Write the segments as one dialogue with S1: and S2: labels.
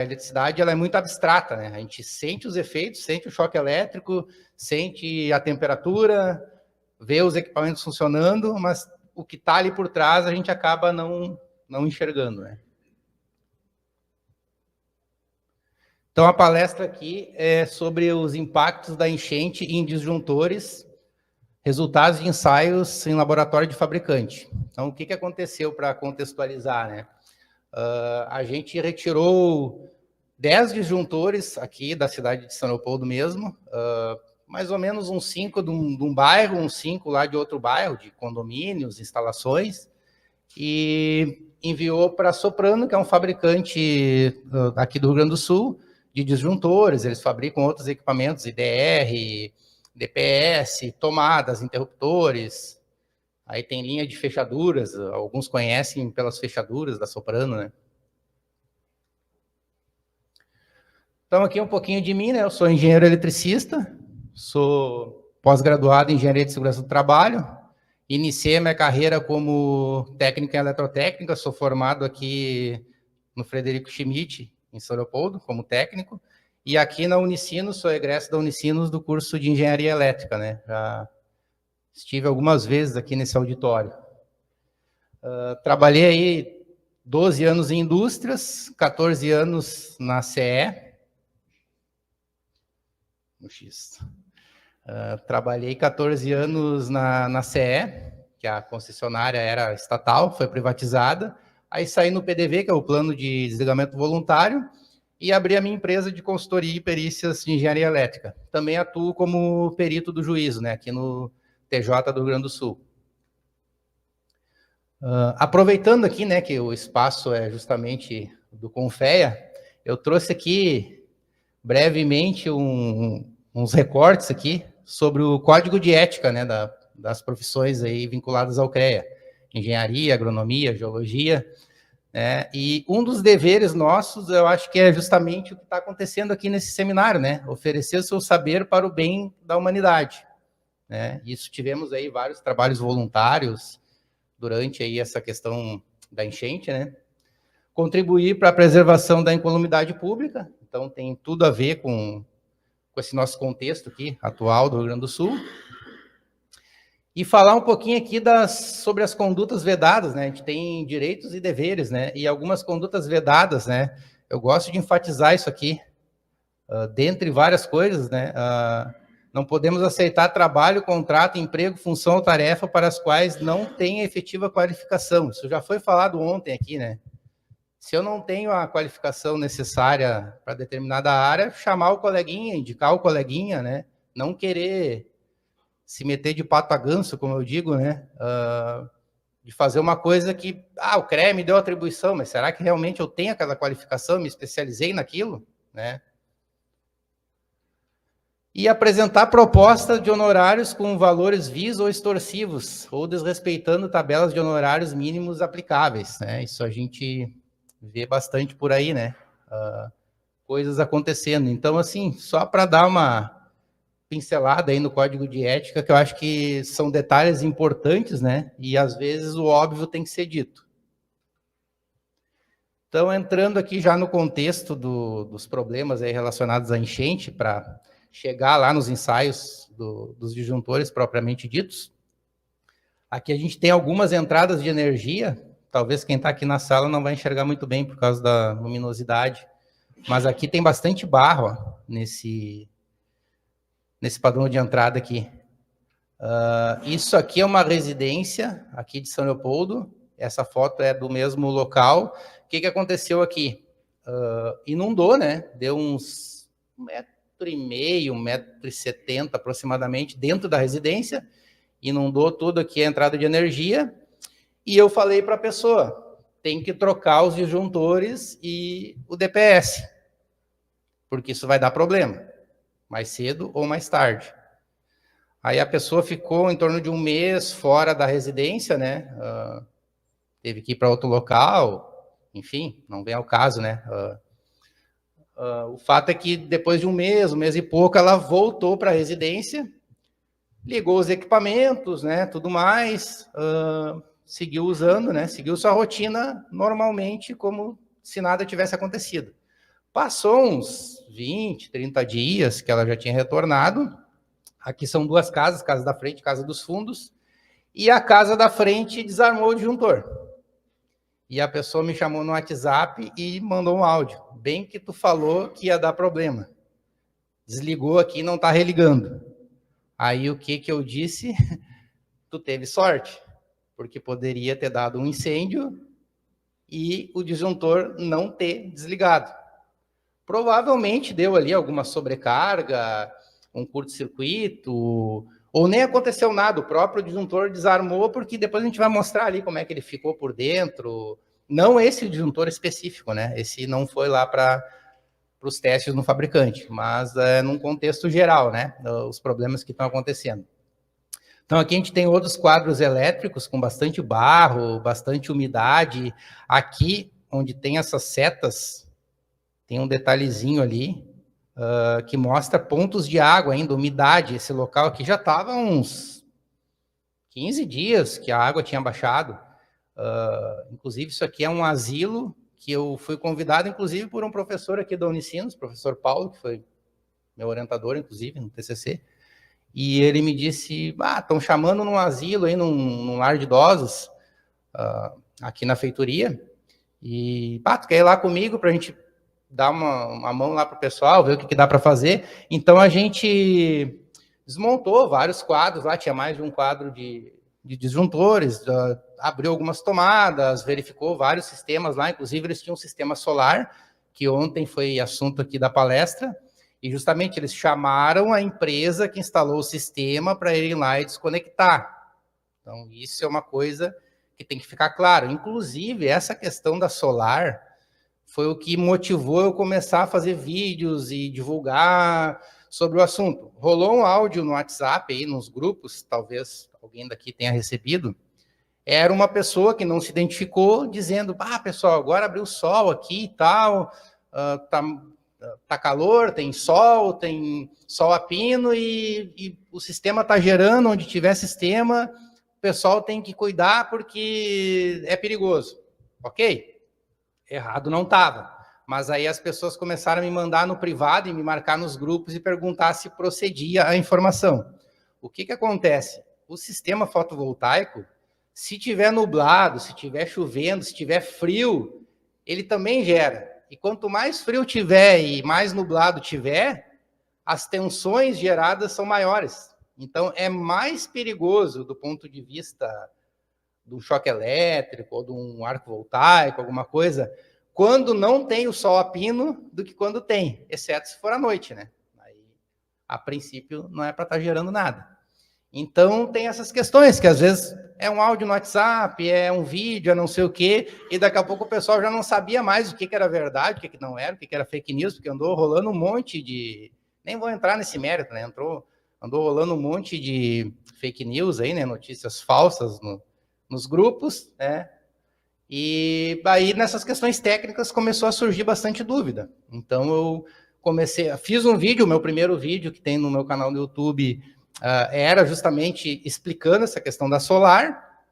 S1: A eletricidade ela é muito abstrata, né? A gente sente os efeitos, sente o choque elétrico, sente a temperatura, vê os equipamentos funcionando, mas o que está ali por trás a gente acaba não enxergando, né? Então, a palestra aqui é sobre os impactos da enchente em disjuntores, resultados de ensaios em laboratório de fabricante. Então, o que aconteceu para contextualizar, né? A gente retirou 10 disjuntores aqui da cidade de São Leopoldo mesmo, mais ou menos uns 5 de um bairro, uns 5 lá de outro bairro, de condomínios, instalações, e enviou para a Soprano, que é um fabricante aqui do Rio Grande do Sul, de disjuntores. Eles fabricam outros equipamentos, IDR, DPS, tomadas, interruptores. Aí tem linha de fechaduras, alguns conhecem pelas fechaduras da Soprano, né? Então, aqui um pouquinho de mim, né? Eu sou engenheiro eletricista, sou pós-graduado em Engenharia de Segurança do Trabalho, iniciei a minha carreira como técnico em eletrotécnica, sou formado aqui no Frederico Schmidt, em São Leopoldo, como técnico, e aqui na Unicinos, sou egresso da Unicinos do curso de Engenharia Elétrica, né? Já estive algumas vezes aqui nesse auditório. Trabalhei aí 12 anos em indústrias, 14 anos na CE, no X. Trabalhei 14 anos na CE, que a concessionária era estatal, foi privatizada. Aí saí no PDV, que é o Plano de Desligamento Voluntário, e abri a minha empresa de consultoria e perícias de engenharia elétrica. Também atuo como perito do juízo, né, aqui no TJ do Rio Grande do Sul. Aproveitando aqui, né, que o espaço é justamente do Confea, eu trouxe aqui brevemente uns recortes aqui sobre o código de ética, né, das profissões aí vinculadas ao CREA, engenharia, agronomia, geologia, né, e um dos deveres nossos, eu acho que é justamente o que está acontecendo aqui nesse seminário, né, oferecer o seu saber para o bem da humanidade, né, isso tivemos aí vários trabalhos voluntários durante aí essa questão da enchente, né, contribuir para a preservação da incolumidade pública, então tem tudo a ver com esse nosso contexto aqui, atual do Rio Grande do Sul, e falar um pouquinho aqui sobre as condutas vedadas, né? A gente tem direitos e deveres, né? E algumas condutas vedadas, né? Eu gosto de enfatizar isso aqui, dentre várias coisas, né? Não podemos aceitar trabalho, contrato, emprego, função ou tarefa para as quais não tem efetiva qualificação. Isso já foi falado ontem aqui, né? Se eu não tenho a qualificação necessária para determinada área, chamar o coleguinha, indicar o coleguinha, né? Não querer se meter de pato a ganso, como eu digo, né? De fazer uma coisa que, o CREA me deu atribuição, mas será que realmente eu tenho aquela qualificação, me especializei naquilo, né? E apresentar propostas de honorários com valores vis ou extorsivos, ou desrespeitando tabelas de honorários mínimos aplicáveis, né? Isso a gente vê bastante por aí, né? Coisas acontecendo. Então, assim, só para dar uma pincelada aí no código de ética, que eu acho que são detalhes importantes, né? E às vezes o óbvio tem que ser dito. Então, entrando aqui já no contexto dos problemas aí relacionados à enchente, para chegar lá nos ensaios dos disjuntores propriamente ditos, aqui a gente tem algumas entradas de energia. Talvez quem está aqui na sala não vai enxergar muito bem por causa da luminosidade, mas aqui tem bastante barro, ó, nesse padrão de entrada aqui. Isso aqui é uma residência aqui de São Leopoldo, essa foto é do mesmo local. O que aconteceu aqui? Inundou, né? Deu uns 1,5 m, 1,70 m aproximadamente dentro da residência, inundou tudo aqui a entrada de energia, e eu falei para a pessoa, tem que trocar os disjuntores e o DPS, porque isso vai dar problema, mais cedo ou mais tarde. Aí a pessoa ficou em torno de um mês fora da residência, né? Teve que ir para outro local, enfim, não vem ao caso, né? O fato é que depois de um mês e pouco, ela voltou para a residência, ligou os equipamentos, né? Tudo mais, seguiu usando, né? Seguiu sua rotina normalmente, como se nada tivesse acontecido. Passou uns 20, 30 dias que ela já tinha retornado. Aqui são duas casas, casa da frente, casa dos fundos, e a casa da frente desarmou o disjuntor. E a pessoa me chamou no WhatsApp e mandou um áudio. Bem que tu falou que ia dar problema. Desligou aqui e não está religando. Aí o que eu disse? Tu teve sorte, porque poderia ter dado um incêndio e o disjuntor não ter desligado. Provavelmente deu ali alguma sobrecarga, um curto-circuito, ou nem aconteceu nada, o próprio disjuntor desarmou, porque depois a gente vai mostrar ali como é que ele ficou por dentro. Não esse disjuntor específico, né? Esse não foi lá para os testes no fabricante, mas num contexto geral, né? Os problemas que estão acontecendo. Então, aqui a gente tem outros quadros elétricos com bastante barro, bastante umidade. Aqui, onde tem essas setas, tem um detalhezinho ali que mostra pontos de água ainda, umidade. Esse local aqui já estava uns 15 dias que a água tinha baixado. Inclusive, isso aqui é um asilo que eu fui convidado, inclusive, por um professor aqui da Unicinos, professor Paulo, que foi meu orientador, inclusive, no TCC. E ele me disse, estão chamando num asilo, aí, num lar de idosos, aqui na feitoria, e, tu quer ir lá comigo para a gente dar uma mão lá para o pessoal, ver o que dá para fazer. Então, a gente desmontou vários quadros lá, tinha mais de um quadro de disjuntores, abriu algumas tomadas, verificou vários sistemas lá, inclusive eles tinham um sistema solar, que ontem foi assunto aqui da palestra, e justamente eles chamaram a empresa que instalou o sistema para irem lá e desconectar. Então, isso é uma coisa que tem que ficar claro. Inclusive, essa questão da solar foi o que motivou eu começar a fazer vídeos e divulgar sobre o assunto. Rolou um áudio no WhatsApp, aí, nos grupos, talvez alguém daqui tenha recebido. Era uma pessoa que não se identificou, dizendo, pessoal, agora abriu o sol aqui e tal, tá calor, tem sol a pino e o sistema está gerando, onde tiver sistema, o pessoal tem que cuidar porque é perigoso. Ok? Errado não estava. Mas aí as pessoas começaram a me mandar no privado e me marcar nos grupos e perguntar se procedia a informação. O que acontece? O sistema fotovoltaico, se tiver nublado, se tiver chovendo, se tiver frio, ele também gera. E quanto mais frio tiver e mais nublado tiver, as tensões geradas são maiores. Então, é mais perigoso do ponto de vista de um choque elétrico ou de um arco voltaico, alguma coisa, quando não tem o sol a pino do que quando tem, exceto se for à noite, né? Aí, a princípio, não é para estar gerando nada. Então, tem essas questões, que às vezes é um áudio no WhatsApp, é um vídeo, é não sei o quê, e daqui a pouco o pessoal já não sabia mais o que era verdade, o que não era, o que era fake news, porque andou rolando um monte de... Nem vou entrar nesse mérito, né? Andou rolando um monte de fake news aí, né? Notícias falsas nos grupos, né? E aí, nessas questões técnicas, começou a surgir bastante dúvida. Então, eu fiz um vídeo, o meu primeiro vídeo que tem no meu canal no YouTube, era justamente explicando essa questão da solar,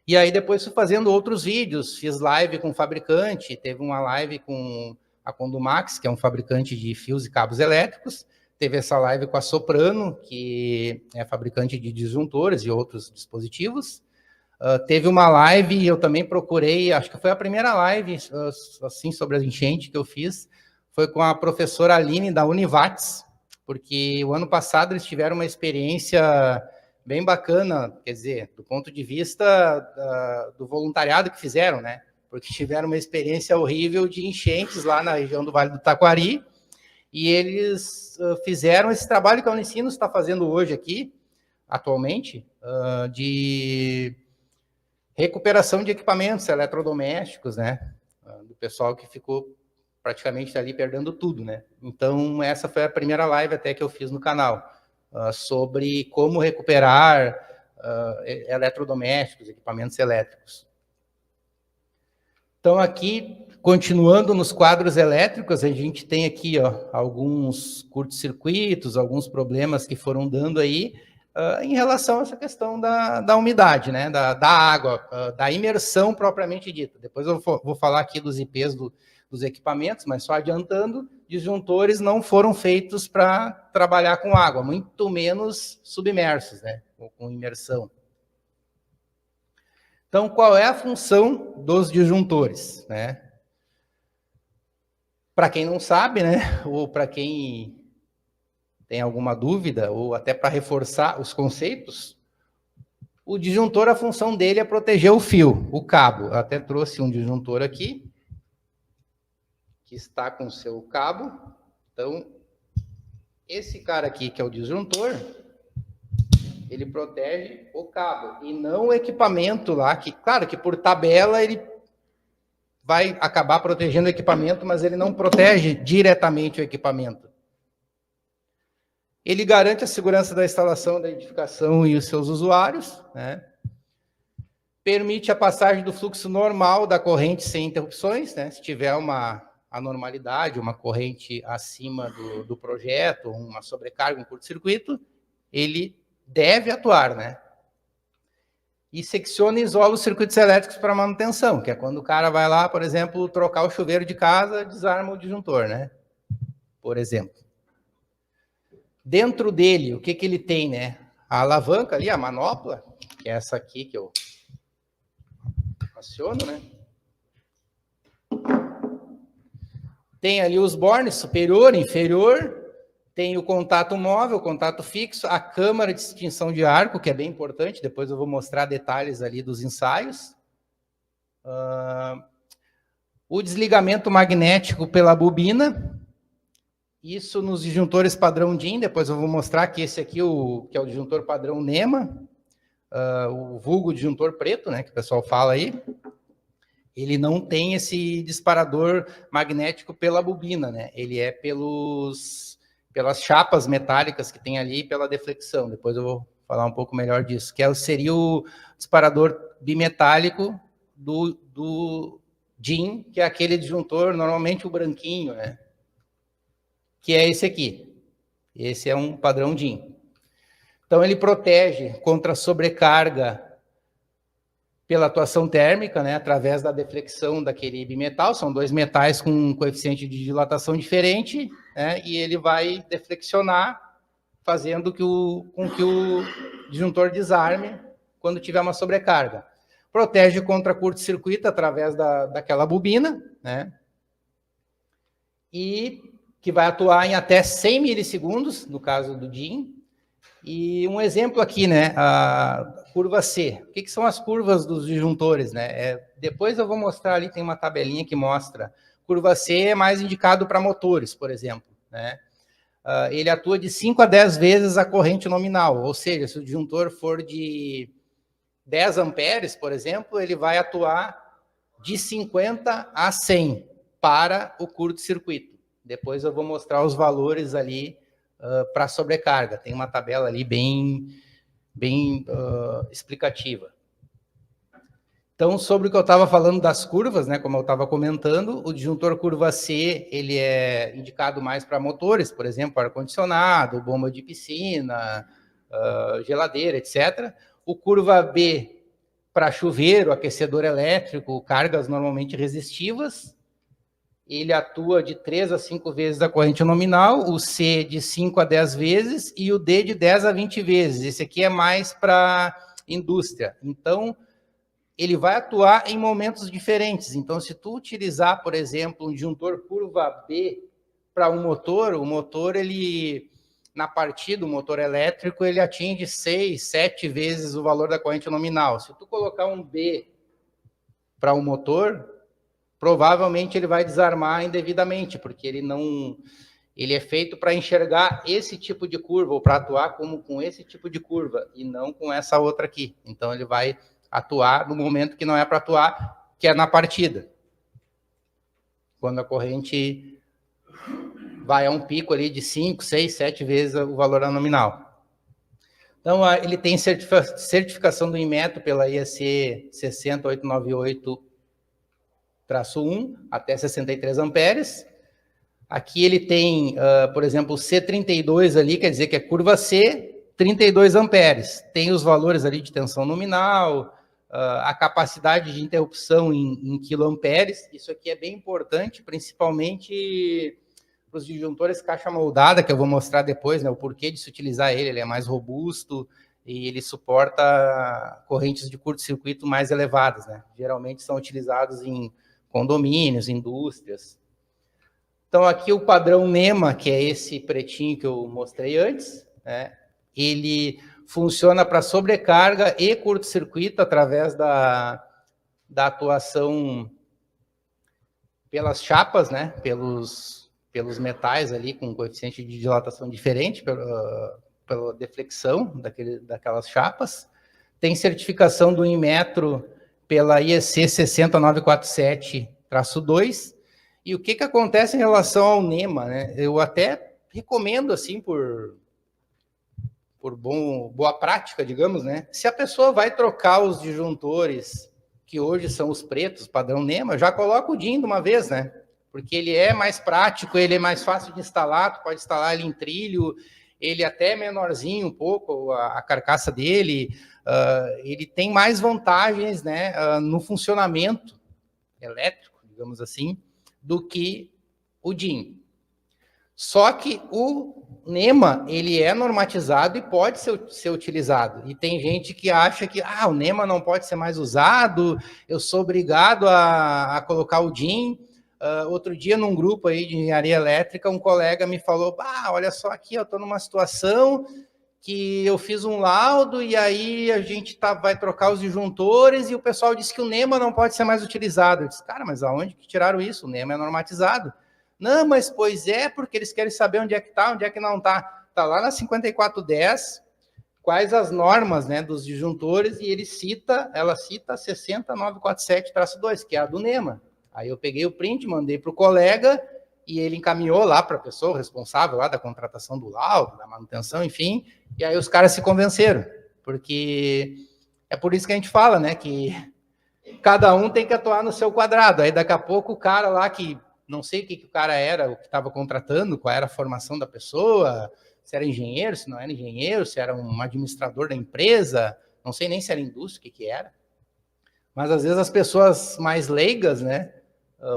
S1: e aí depois fui fazendo outros vídeos, fiz live com o fabricante, teve uma live com a Condumax, que é um fabricante de fios e cabos elétricos, teve essa live com a Soprano, que é fabricante de disjuntores e outros dispositivos, teve uma live, eu também procurei, acho que foi a primeira live assim, sobre a enchente que eu fiz, foi com a professora Aline da Univates, porque o ano passado eles tiveram uma experiência bem bacana, quer dizer, do ponto de vista do voluntariado que fizeram, né? Porque tiveram uma experiência horrível de enchentes lá na região do Vale do Taquari, e eles fizeram esse trabalho que a Unicinos está fazendo hoje aqui, atualmente, de recuperação de equipamentos eletrodomésticos, né? Do pessoal que ficou praticamente ali perdendo tudo, né? Então, essa foi a primeira live até que eu fiz no canal, sobre como recuperar eletrodomésticos, equipamentos elétricos. Então, aqui, continuando nos quadros elétricos, a gente tem aqui alguns curtos-circuitos, alguns problemas que foram dando aí, em relação a essa questão da umidade, né? Da água, da imersão propriamente dita. Depois eu vou falar aqui dos IPs dos equipamentos, mas só adiantando, disjuntores não foram feitos para trabalhar com água, muito menos submersos, né, ou com imersão. Então, qual é a função dos disjuntores, né? Para quem não sabe, né, ou para quem tem alguma dúvida, ou até para reforçar os conceitos, o disjuntor, a função dele é proteger o fio, o cabo. Eu até trouxe um disjuntor aqui, que está com o seu cabo. Então, esse cara aqui, que é o disjuntor, ele protege o cabo, e não o equipamento lá, que, claro, que por tabela ele vai acabar protegendo o equipamento, mas ele não protege diretamente o equipamento. Ele garante a segurança da instalação, da edificação e os seus usuários, né? Permite a passagem do fluxo normal da corrente sem interrupções, né? Se tiver uma anormalidade, uma corrente acima do projeto, uma sobrecarga, um curto-circuito, ele deve atuar, né? E secciona e isola os circuitos elétricos para manutenção, que é quando o cara vai lá, por exemplo, trocar o chuveiro de casa, desarma o disjuntor, né? Por exemplo. Dentro dele, o que ele tem, né? A alavanca ali, a manopla, que é essa aqui que eu aciono, né? Tem ali os bornes, superior, inferior, tem o contato móvel, o contato fixo, a câmara de extinção de arco, que é bem importante, depois eu vou mostrar detalhes ali dos ensaios. O desligamento magnético pela bobina, isso nos disjuntores padrão DIN, depois eu vou mostrar que esse aqui, que é o disjuntor padrão NEMA, o vulgo disjuntor preto, né, que o pessoal fala aí, ele não tem esse disparador magnético pela bobina, né, ele é pelas chapas metálicas que tem ali, pela deflexão, depois eu vou falar um pouco melhor disso, que seria o disparador bimetálico do DIN, que é aquele disjuntor, normalmente o branquinho, né, que é esse aqui. Esse é um padrão DIN. Então, ele protege contra sobrecarga pela atuação térmica, né, através da deflexão daquele bimetal. São dois metais com um coeficiente de dilatação diferente, né, e ele vai deflexionar, fazendo com que o disjuntor desarme quando tiver uma sobrecarga. Protege contra curto-circuito através daquela bobina, né, e que vai atuar em até 100 milissegundos, no caso do DIN. E um exemplo aqui, né, a curva C. O que são as curvas dos disjuntores, né? Depois eu vou mostrar ali, tem uma tabelinha que mostra. Curva C é mais indicado para motores, por exemplo, né? Ele atua de 5 a 10 vezes a corrente nominal, ou seja, se o disjuntor for de 10 amperes, por exemplo, ele vai atuar de 50 a 100 para o curto-circuito. Depois eu vou mostrar os valores ali para sobrecarga. Tem uma tabela ali bem explicativa. Então, sobre o que eu estava falando das curvas, né, como eu estava comentando, o disjuntor curva C, ele é indicado mais para motores, por exemplo, ar-condicionado, bomba de piscina, geladeira, etc. O curva B para chuveiro, aquecedor elétrico, cargas normalmente resistivas. Ele atua de 3 a 5 vezes a corrente nominal, o C de 5 a 10 vezes e o D de 10 a 20 vezes. Esse aqui é mais para indústria. Então, ele vai atuar em momentos diferentes. Então, se tu utilizar, por exemplo, um disjuntor curva B para um motor, o motor, ele, na partida, o motor elétrico, ele atinge 6, 7 vezes o valor da corrente nominal. Se tu colocar um B para um motor, provavelmente ele vai desarmar indevidamente, porque ele é feito para enxergar esse tipo de curva, ou para atuar com esse tipo de curva, e não com essa outra aqui. Então, ele vai atuar no momento que não é para atuar, que é na partida. Quando a corrente vai a um pico ali de 5, 6, 7 vezes o valor nominal. Então, ele tem certificação do Inmetro pela IEC 60898-1, até 63 amperes. Aqui ele tem, por exemplo, o C32 ali, quer dizer que é curva C, 32 amperes. Tem os valores ali de tensão nominal, a capacidade de interrupção em quiloamperes. Isso aqui é bem importante, principalmente para os disjuntores caixa moldada, que eu vou mostrar depois, né, o porquê de se utilizar ele. Ele é mais robusto e ele suporta correntes de curto-circuito mais elevadas, né? Geralmente são utilizados em condomínios, indústrias. Então, aqui o padrão NEMA, que é esse pretinho que eu mostrei antes, né? Ele funciona para sobrecarga e curto-circuito através da atuação pelas chapas, né? Pelos metais ali com coeficiente de dilatação diferente, pela deflexão daquelas chapas. Tem certificação do Inmetro pela IEC 60947-2. E o que acontece em relação ao NEMA, né? Eu até recomendo, assim, por boa prática, digamos, né? Se a pessoa vai trocar os disjuntores, que hoje são os pretos, padrão NEMA, já coloca o DIN de uma vez, né? Porque ele é mais prático, ele é mais fácil de instalar, tu pode instalar ele em trilho, ele até é menorzinho um pouco, a carcaça dele, ele tem mais vantagens, né, no funcionamento elétrico, digamos assim, do que o DIN. Só que o NEMA, ele é normatizado e pode ser utilizado. E tem gente que acha que o NEMA não pode ser mais usado, eu sou obrigado a colocar o DIN. Outro dia, num grupo aí de engenharia elétrica, um colega me falou, olha só aqui, eu estou numa situação que eu fiz um laudo e aí a gente vai trocar os disjuntores e o pessoal disse que o NEMA não pode ser mais utilizado. Eu disse, cara, mas aonde que tiraram isso? O NEMA é normatizado. Não, mas pois é, porque eles querem saber onde é que está, onde é que não está. Está lá na 5410, quais as normas, né, dos disjuntores, e ela cita a 60947-2, que é a do NEMA. Aí eu peguei o print, mandei para o colega, e ele encaminhou lá para a pessoa responsável lá da contratação do laudo, da manutenção, enfim, e aí os caras se convenceram, porque é por isso que a gente fala, né, que cada um tem que atuar no seu quadrado. Aí daqui a pouco o cara lá que não sei o que o cara era, o que estava contratando, qual era a formação da pessoa, se era engenheiro, se não era engenheiro, se era um administrador da empresa, não sei nem se era indústria, o que era. Mas às vezes as pessoas mais leigas, né,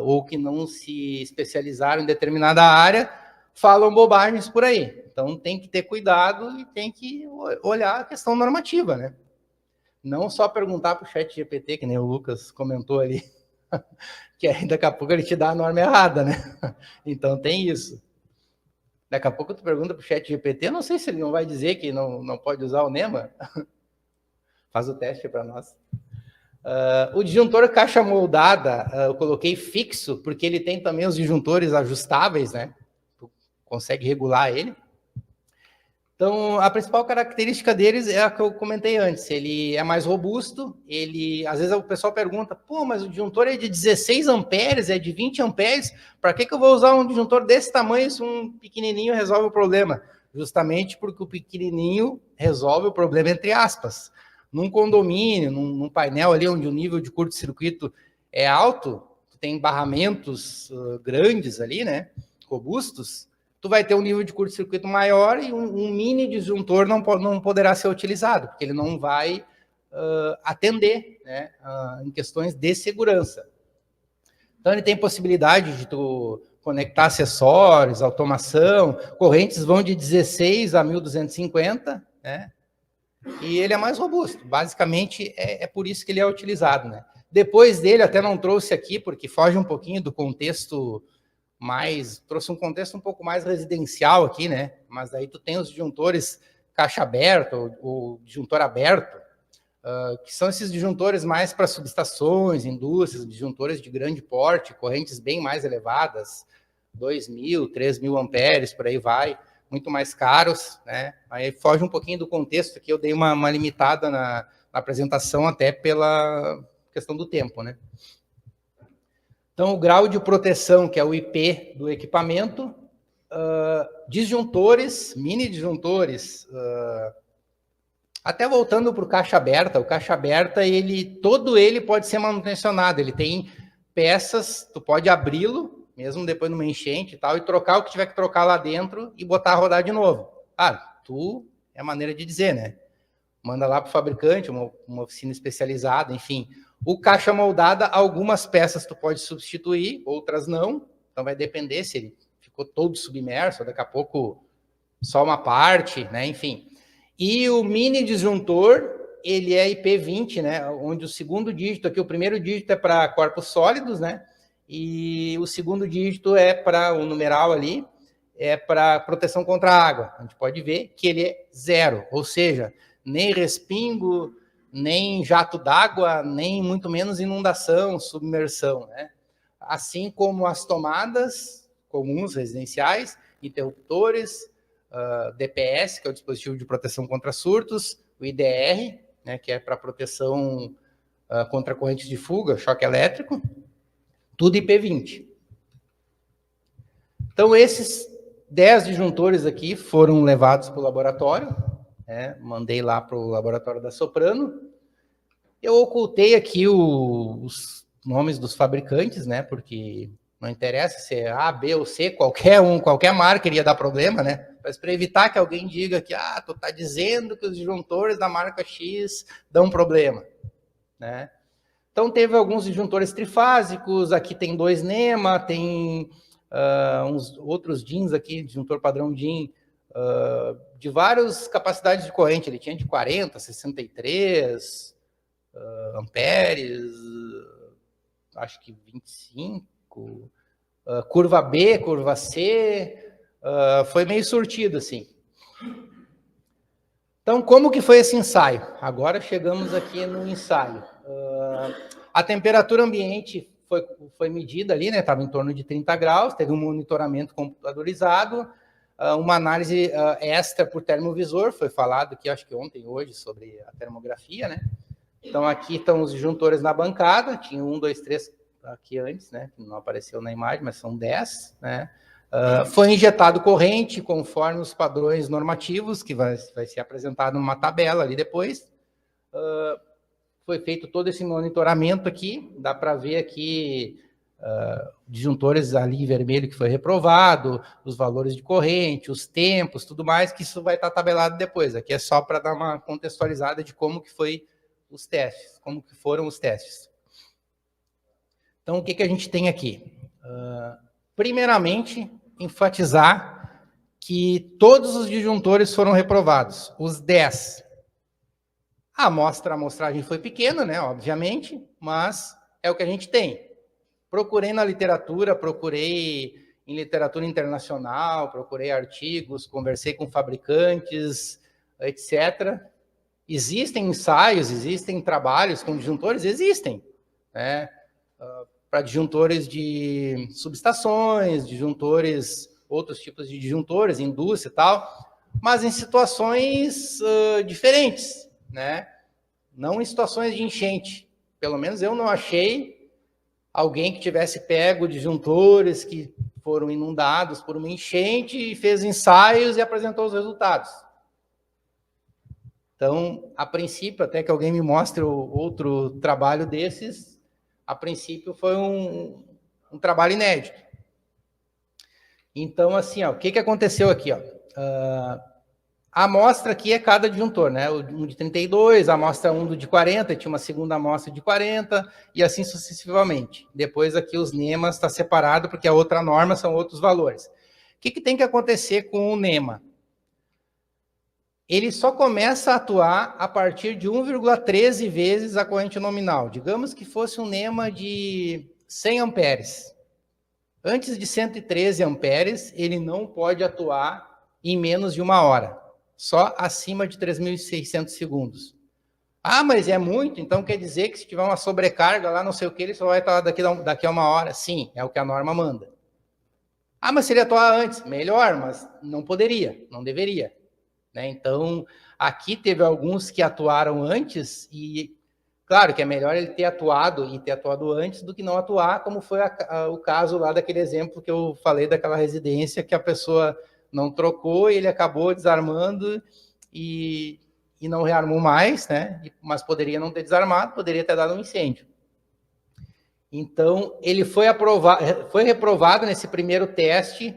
S1: ou que não se especializaram em determinada área, falam bobagens por aí. Então tem que ter cuidado e tem que olhar a questão normativa, né? Não só perguntar para o ChatGPT, que nem o Lucas comentou ali, que aí daqui a pouco ele te dá a norma errada, né? Então tem isso. Daqui a pouco tu pergunta para o ChatGPT, não sei se ele não vai dizer que não pode usar o NEMA. Faz o teste para nós. O disjuntor caixa moldada, eu coloquei fixo, porque ele tem também os disjuntores ajustáveis, né? Tu consegue regular ele. Então, a principal característica deles é a que eu comentei antes. Ele é mais robusto, às vezes o pessoal pergunta, pô, mas o disjuntor é de 16 amperes, é de 20 amperes, para que eu vou usar um disjuntor desse tamanho se um pequenininho resolve o problema? Justamente porque o pequenininho resolve o problema, entre aspas. Num condomínio, num painel ali onde o nível de curto-circuito é alto, tem barramentos grandes ali, né, robustos, tu vai ter um nível de curto-circuito maior e um mini disjuntor não poderá ser utilizado, porque ele não vai atender, né, em questões de segurança. Então, ele tem possibilidade de tu conectar acessórios, automação, correntes vão de 16 a 1250, né, e ele é mais robusto. Basicamente, é por isso que ele é utilizado, né. Depois dele, até não trouxe aqui, porque foge um pouquinho do contexto trouxe um contexto um pouco mais residencial aqui, né? Mas aí tu tem os disjuntores caixa aberta ou disjuntor aberto, que são esses disjuntores mais para subestações, indústrias, disjuntores de grande porte, correntes bem mais elevadas, 2.000, 3.000 amperes, por aí vai, muito mais caros, né? Aí foge um pouquinho do contexto, aqui eu dei uma limitada na apresentação até pela questão do tempo, né? Então, o grau de proteção, que é o IP do equipamento, disjuntores, mini disjuntores, até voltando para o caixa aberta, todo ele pode ser manutencionado, ele tem peças, tu pode abri-lo, mesmo depois numa enchente e tal, e trocar o que tiver que trocar lá dentro e botar a rodar de novo. É a maneira de dizer, né? manda lá para o fabricante, uma oficina especializada, enfim. O caixa moldada, algumas peças tu pode substituir, outras não, então vai depender se ele ficou todo submerso, daqui a pouco só uma parte, né, enfim. E o mini disjuntor, ele é IP20, né, onde o segundo dígito aqui, o primeiro dígito é para corpos sólidos, né, e o segundo dígito é para o numeral ali, é para proteção contra a água. A gente pode ver que ele é 0, ou seja, nem respingo, nem jato d'água, nem muito menos inundação, submersão, né? Assim como as tomadas comuns residenciais, interruptores, DPS, que é o dispositivo de proteção contra surtos, o IDR, né, que é para proteção contra correntes de fuga, choque elétrico, tudo IP20. Então, esses 10 disjuntores aqui foram levados para o laboratório, né? Mandei lá para o laboratório da Soprano. Eu ocultei aqui os nomes dos fabricantes, né? Porque não interessa se é A, B ou C, qualquer marca iria dar problema, né? Mas para evitar que alguém diga que tu tá dizendo que os disjuntores da marca X dão problema, né? Então teve alguns disjuntores trifásicos, aqui tem 2 NEMA, tem uns outros DINs aqui, disjuntor padrão DIN, de várias capacidades de corrente. Ele tinha de 40, 63 amperes, acho que 25, curva B, curva C, foi meio surtido, assim. Então, como que foi esse ensaio? Agora chegamos aqui no ensaio. A temperatura ambiente foi medida ali, né? Estava em torno de 30 graus, teve um monitoramento computadorizado, uma análise extra por termovisor, foi falado aqui, acho que ontem, hoje, sobre a termografia, né? Então, aqui estão os disjuntores na bancada, tinha 1, 2, 3 aqui antes, né? Que não apareceu na imagem, mas são 10, né? Foi injetado corrente conforme os padrões normativos, que vai ser apresentado numa tabela ali depois. Foi feito todo esse monitoramento aqui, dá para ver aqui disjuntores ali em vermelho que foi reprovado, os valores de corrente, os tempos, tudo mais, que isso vai estar tabelado depois. Aqui é só para dar uma contextualizada de como que foi os testes, como que foram os testes. Então, o que a gente tem aqui? Primeiramente, enfatizar que todos os disjuntores foram reprovados, os 10. A amostragem foi pequena, né, obviamente, mas é o que a gente tem. Procurei na literatura, procurei em literatura internacional, procurei artigos, conversei com fabricantes, etc. Existem ensaios, existem trabalhos com disjuntores? Existem, né? Para disjuntores de subestações, disjuntores, outros tipos de disjuntores, indústria e tal, mas em situações diferentes, né? Não em situações de enchente. Pelo menos eu não achei alguém que tivesse pego disjuntores que foram inundados por uma enchente e fez ensaios e apresentou os resultados. Então, a princípio, até que alguém me mostre outro trabalho desses, a princípio foi um trabalho inédito. Então, assim, o que aconteceu aqui? A amostra aqui é cada disjuntor, né? Um de 32, a amostra 1 do de 40, tinha uma segunda amostra de 40, e assim sucessivamente. Depois aqui os NEMAs está separado, porque a outra norma são outros valores. O que tem que acontecer com o NEMA? Ele só começa a atuar a partir de 1,13 vezes a corrente nominal. Digamos que fosse um NEMA de 100 amperes. Antes de 113 amperes, ele não pode atuar em menos de 1 hora. Só acima de 3.600 segundos. Mas é muito, então quer dizer que se tiver uma sobrecarga lá, não sei o que, ele só vai atuar daqui a 1 hora? Sim, é o que a norma manda. Mas se ele atuar antes, melhor, mas não poderia, não deveria. Né? Então, aqui teve alguns que atuaram antes e, claro, que é melhor ele ter atuado antes do que não atuar, como foi o caso lá daquele exemplo que eu falei daquela residência que a pessoa não trocou e ele acabou desarmando e não rearmou mais, né? Mas poderia não ter desarmado, poderia ter dado um incêndio. Então, ele foi reprovado nesse primeiro teste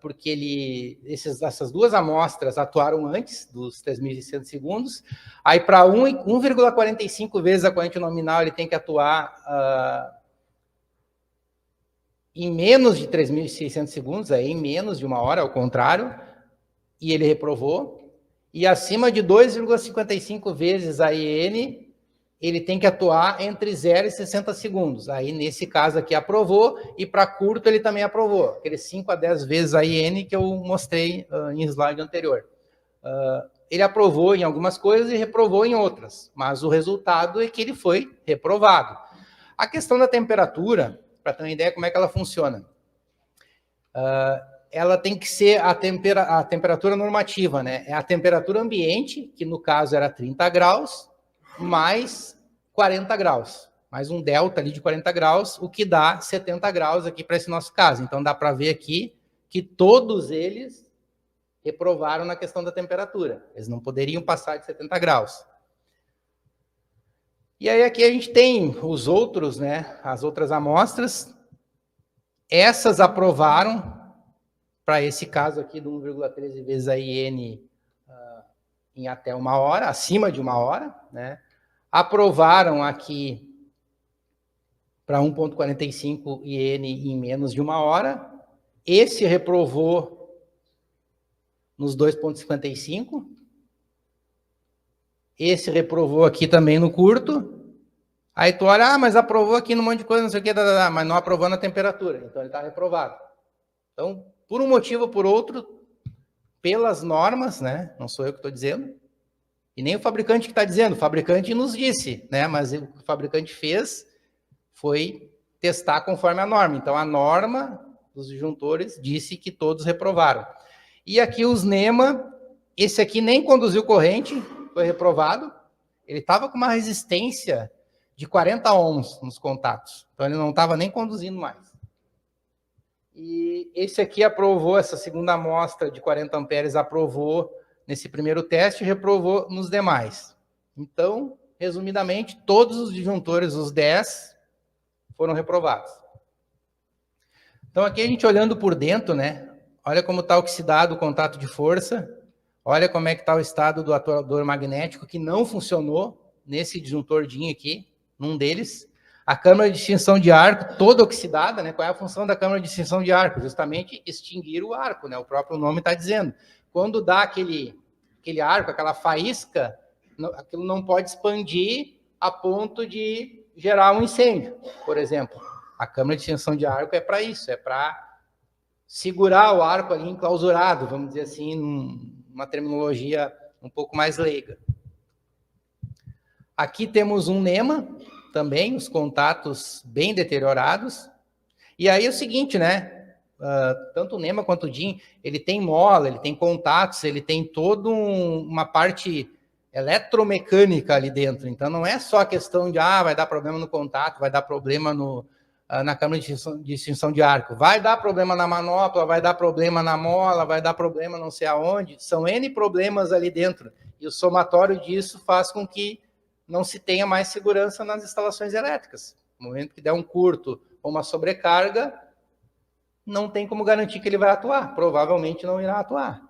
S1: porque essas duas amostras atuaram antes dos 3.600 segundos. Aí, para 1,45 vezes a corrente nominal, ele tem que atuar em menos de 3.600 segundos, aí em menos de uma hora, ao contrário, e ele reprovou. E acima de 2,55 vezes a IN, ele tem que atuar entre 0 e 60 segundos. Aí, nesse caso aqui, aprovou, e para curto ele também aprovou, aqueles 5 a 10 vezes a IN que eu mostrei em slide anterior. Ele aprovou em algumas coisas e reprovou em outras, mas o resultado é que ele foi reprovado. A questão da temperatura, para ter uma ideia como é que ela funciona, ela tem que ser a temperatura normativa, né? É a temperatura ambiente, que no caso era 30 graus, mais 40 graus, mais um delta ali de 40 graus, o que dá 70 graus aqui para esse nosso caso. Então, dá para ver aqui que todos eles reprovaram na questão da temperatura. Eles não poderiam passar de 70 graus. E aí aqui a gente tem os outros, né, as outras amostras. Essas aprovaram para esse caso aqui do 1,13 vezes a IN em até uma hora, acima de uma hora, né? Aprovaram aqui para 1,45 IN em menos de uma hora. Esse reprovou nos 2,55. Esse reprovou aqui também no curto. Aí tu olha, mas aprovou aqui num monte de coisa, não sei o que, mas não aprovou na temperatura. Então, ele está reprovado. Então, por um motivo ou por outro, pelas normas, né? Não sou eu que estou dizendo, e nem o fabricante que está dizendo, o fabricante nos disse, né? Mas o que o fabricante fez foi testar conforme a norma. Então, a norma dos disjuntores disse que todos reprovaram. E aqui os NEMA, esse aqui nem conduziu corrente, foi reprovado. Ele estava com uma resistência de 40 ohms nos contatos. Então, ele não estava nem conduzindo mais. E esse aqui aprovou, essa segunda amostra de 40 amperes aprovou nesse primeiro teste e reprovou nos demais. Então, resumidamente, todos os disjuntores, os 10, foram reprovados. Então, aqui a gente olhando por dentro, né? Olha como está oxidado o contato de força. Olha como é que está o estado do atuador magnético, que não funcionou nesse disjuntor DIN aqui, num deles. A câmara de extinção de arco toda oxidada, né? Qual é a função da câmara de extinção de arco? Justamente extinguir o arco, né? O próprio nome está dizendo. Quando dá aquele arco, aquela faísca, aquilo não pode expandir a ponto de gerar um incêndio, por exemplo. A câmara de extinção de arco é para isso, é para segurar o arco ali enclausurado, vamos dizer assim, numa terminologia um pouco mais leiga. Aqui temos um NEMA, também, os contatos bem deteriorados. E aí é o seguinte, né? Tanto o NEMA quanto o DIN, ele tem mola, ele tem contatos, ele tem toda uma parte eletromecânica ali dentro. Então, não é só a questão de, vai dar problema no contato, vai dar problema na câmara de extinção de arco. Vai dar problema na manopla, vai dar problema na mola, vai dar problema não sei aonde. São N problemas ali dentro. E o somatório disso faz com que não se tenha mais segurança nas instalações elétricas. No momento que der um curto ou uma sobrecarga, não tem como garantir que ele vai atuar. Provavelmente não irá atuar.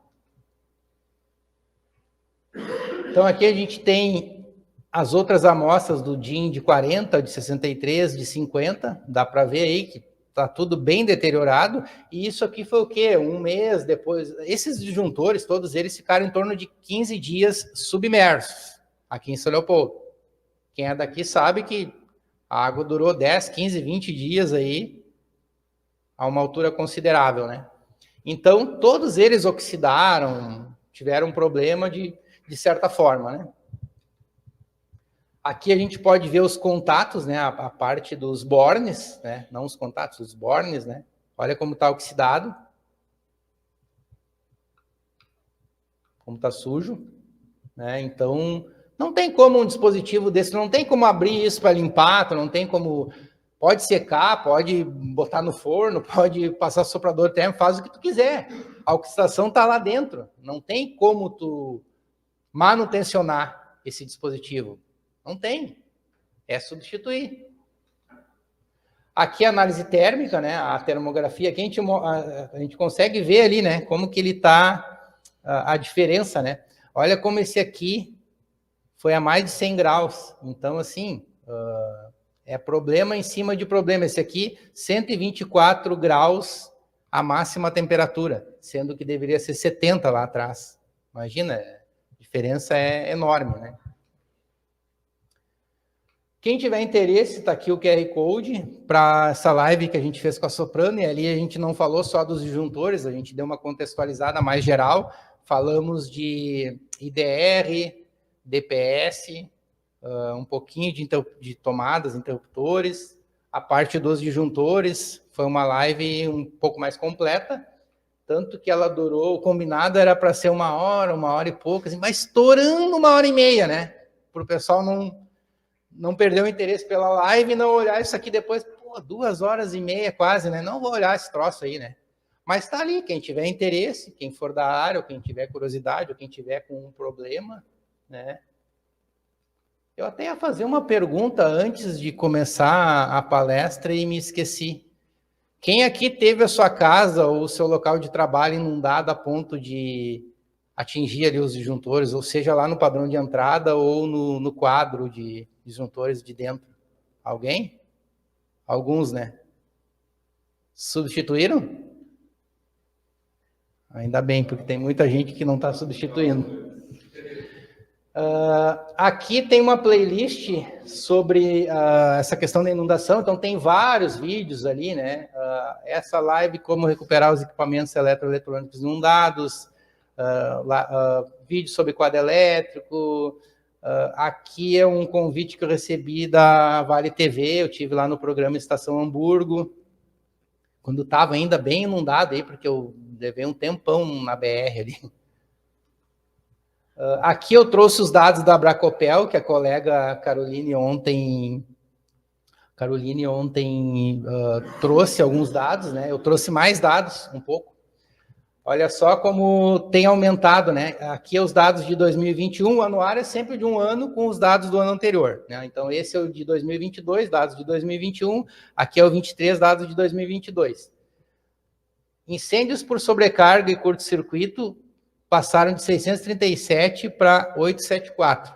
S1: Então, aqui a gente tem as outras amostras do DIN de 40, de 63, de 50. Dá para ver aí que está tudo bem deteriorado. E isso aqui foi o quê? Um mês depois. Esses disjuntores, todos eles ficaram em torno de 15 dias submersos aqui em São Leopoldo. Quem é daqui sabe que a água durou 10, 15, 20 dias aí, a uma altura considerável, né? Então, todos eles oxidaram, tiveram um problema de certa forma, né? Aqui a gente pode ver os contatos, né? A parte dos bornes, né? Não os contatos, os bornes, né? Olha como está oxidado. Como está sujo, né? Então, não tem como um dispositivo desse, não tem como abrir isso para limpar, não tem como... Pode secar, pode botar no forno, pode passar soprador térmico, faz o que tu quiser. A oxidação está lá dentro. Não tem como tu manutencionar esse dispositivo. Não tem. É substituir. Aqui a análise térmica, né? A termografia, aqui a gente consegue ver ali, né? Como que ele está, a diferença, né? Olha como esse aqui foi a mais de 100 graus. Então, assim, é problema em cima de problema. Esse aqui, 124 graus a máxima temperatura, sendo que deveria ser 70 lá atrás. Imagina, a diferença é enorme, né? Quem tiver interesse, está aqui o QR Code para essa live que a gente fez com a Soprano, e ali a gente não falou só dos disjuntores, a gente deu uma contextualizada mais geral, falamos de IDR, DPS, um pouquinho de tomadas, interruptores, a parte dos disjuntores, foi uma live um pouco mais completa, tanto que ela durou, o combinado era para ser 1 hora e pouco, assim, mas estourando 1h30, né? Para o pessoal não perder o interesse pela live e não olhar isso aqui depois, 2h30 quase, né? Não vou olhar esse troço aí, né? Mas tá ali, quem tiver interesse, quem for da área, ou quem tiver curiosidade, ou quem tiver com um problema, né? Eu até ia fazer uma pergunta antes de começar a palestra e me esqueci. Quem aqui teve a sua casa ou o seu local de trabalho inundado a ponto de atingir ali os disjuntores, ou seja, lá no padrão de entrada ou no quadro de disjuntores de dentro? Alguém? Alguns, né? Substituíram? Ainda bem, porque tem muita gente que não está substituindo. Aqui tem uma playlist sobre essa questão da inundação, então tem vários vídeos ali, né? Essa live, como recuperar os equipamentos eletroeletrônicos inundados, vídeo sobre quadro elétrico. Aqui é um convite que eu recebi da Vale TV, eu tive lá no programa Estação Hamburgo, quando estava ainda bem inundado aí, porque eu levei um tempão na BR ali. Aqui eu trouxe os dados da Abracopel, que a colega Caroline ontem trouxe alguns dados, né? Eu trouxe mais dados, um pouco. Olha só como tem aumentado, né? Aqui é os dados de 2021, o anuário é sempre de um ano com os dados do ano anterior, né? Então, esse é o de 2022, dados de 2021, aqui é o 23, dados de 2022. Incêndios por sobrecarga e curto-circuito passaram de 637 para 874.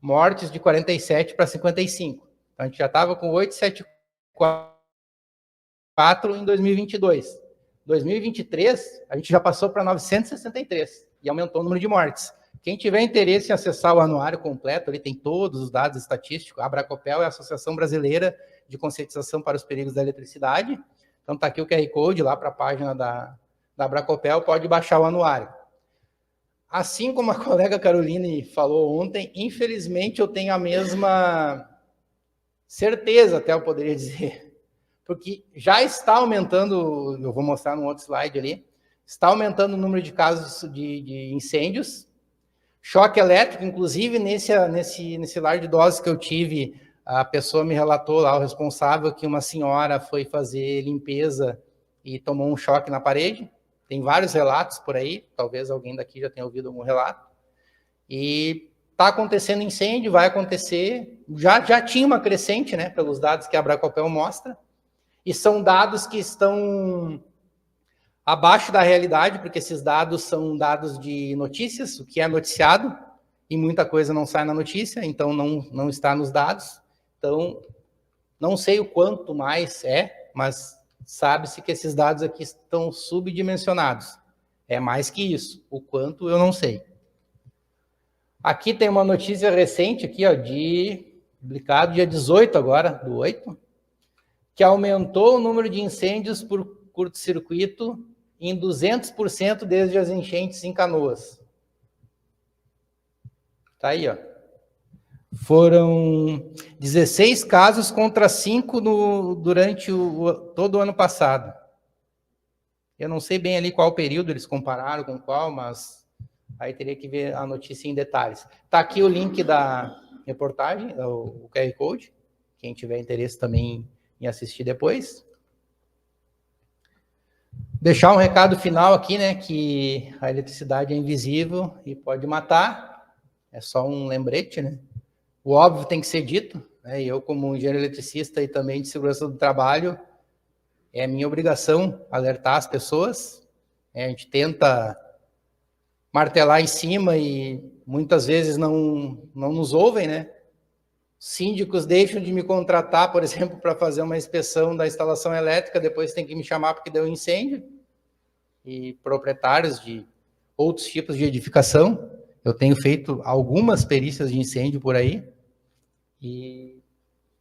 S1: Mortes de 47 para 55. Então, a gente já estava com 874 em 2022. 2023, a gente já passou para 963 e aumentou o número de mortes. Quem tiver interesse em acessar o anuário completo, ali tem todos os dados estatísticos. A Abracopel é a Associação Brasileira de Conscientização para os Perigos da Eletricidade. Então, está aqui o QR Code lá para a página da Abracopel, pode baixar o anuário. Assim como a colega Caroline falou ontem, infelizmente eu tenho a mesma certeza, até eu poderia dizer, porque já está aumentando, eu vou mostrar no outro slide ali, está aumentando o número de casos de incêndios, choque elétrico, inclusive nesse lar de idosos que eu tive, a pessoa me relatou lá, o responsável, que uma senhora foi fazer limpeza e tomou um choque na parede. Tem vários relatos por aí, talvez alguém daqui já tenha ouvido algum relato. E está acontecendo incêndio, vai acontecer, já tinha uma crescente, né, pelos dados que a Abracopel mostra, e são dados que estão abaixo da realidade, porque esses dados são dados de notícias, o que é noticiado, e muita coisa não sai na notícia, então não está nos dados. Então, não sei o quanto mais mas sabe-se que esses dados aqui estão subdimensionados. É mais que isso. O quanto, eu não sei. Aqui tem uma notícia recente, aqui, ó, publicado dia 18 agora, do 8, que aumentou o número de incêndios por curto-circuito em 200% desde as enchentes em Canoas. Tá aí, ó. Foram 16 casos contra 5 durante todo o ano passado. Eu não sei bem ali qual período eles compararam com qual, mas aí teria que ver a notícia em detalhes. Está aqui o link da reportagem, o QR Code, quem tiver interesse também em assistir depois. Deixar um recado final aqui, né, que a eletricidade é invisível e pode matar. É só um lembrete, né? O óbvio tem que ser dito, Eu, como engenheiro eletricista e também de segurança do trabalho, é minha obrigação alertar as pessoas. A gente tenta martelar em cima e muitas vezes não nos ouvem, né? Síndicos deixam de me contratar, por exemplo, para fazer uma inspeção da instalação elétrica, depois tem que me chamar porque deu incêndio. E proprietários de outros tipos de edificação. Eu tenho feito algumas perícias de incêndio por aí. E,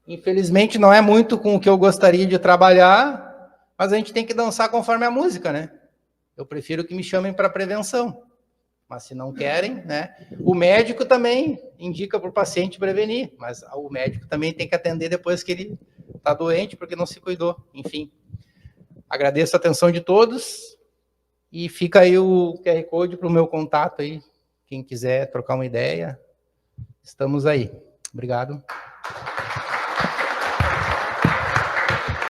S1: infelizmente, não é muito com o que eu gostaria de trabalhar, mas a gente tem que dançar conforme a música, né? Eu prefiro que me chamem para prevenção. Mas se não querem, né? O médico também indica para o paciente prevenir, mas o médico também tem que atender depois que ele está doente, porque não se cuidou. Enfim, agradeço a atenção de todos e fica aí o QR Code para o meu contato aí. Quem quiser trocar uma ideia, estamos aí. Obrigado.